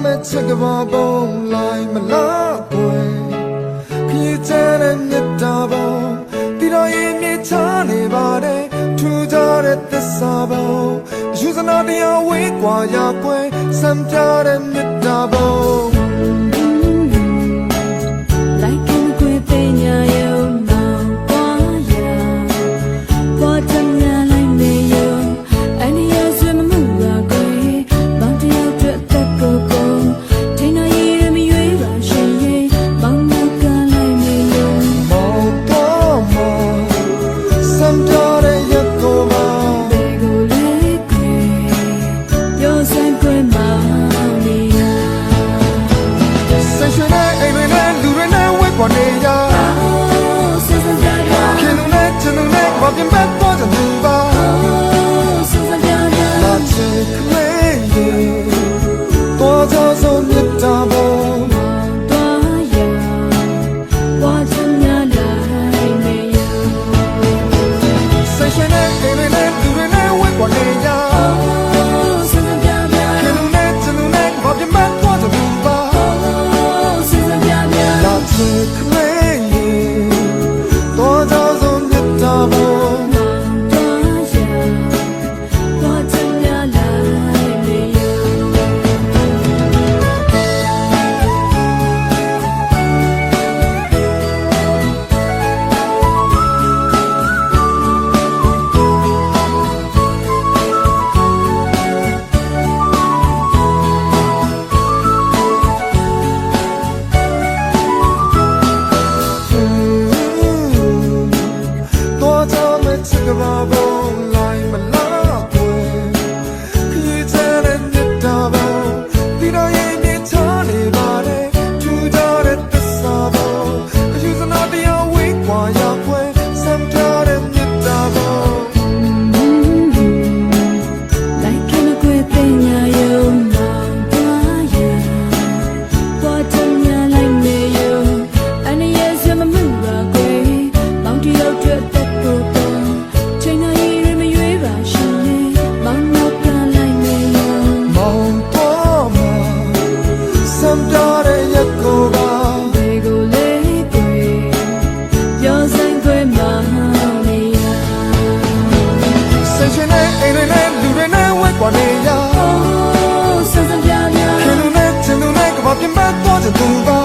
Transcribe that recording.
မဲ့ချက်ကဘာပုံလိုက်မလားကွယ်ခရီးချတဲ့မြတ်တာပုံတီတော်ရင်မြေချနေပါတယ်ထူကြတဲ့သစ္စာပုံယူစနာတရားဝေးกว่าရကွယ်စံပြတဲ့မြတ်တာပုံပြင်ပပေါ်တဲ့သူပါလာချစ်ကလေးတော်ကြဆုံးမြတ်တာပေါ်တော်ရဝါချင်များလိုက်နေရဆက်ရှင်နဲ့အိမ်နဲ့လူတွေနဲ့ဝဲပေါ်နေရစစပြပြခင်လူနဲ့ချင်လူနဲ့ဘာပြင်ပပေါ်တဲ့သူပါစစပြပြလာချစ်ကလေးတော်ကြဆုံးမြတ်တာပေါ်ချက်ကဘာပုံလိုက်မလားကွယ်ခရီးချတဲ့မြတ်တာပုံတီတော်ရင်မြေချနေပါတယ်ထူကြတဲ့သစ္စာပုံအယူစနာတရားဝေးกว่าရကွယ်စံပြတဲ့မြတ်တာပုံလိုက်ခင်ကွယ်ပညာယုံမောင်သွားရပေါ်ချင်များလိုက်နေယုံအနေရဲ့စမမှုပါကွယ်မောင်တယောက်အတွက်တက်ကိုပေါ်နေရစစပြပြခင်လူနဲ့ချင်လူနဲ့ကဘာပြင်ပပေါ်တဲ့သူပါ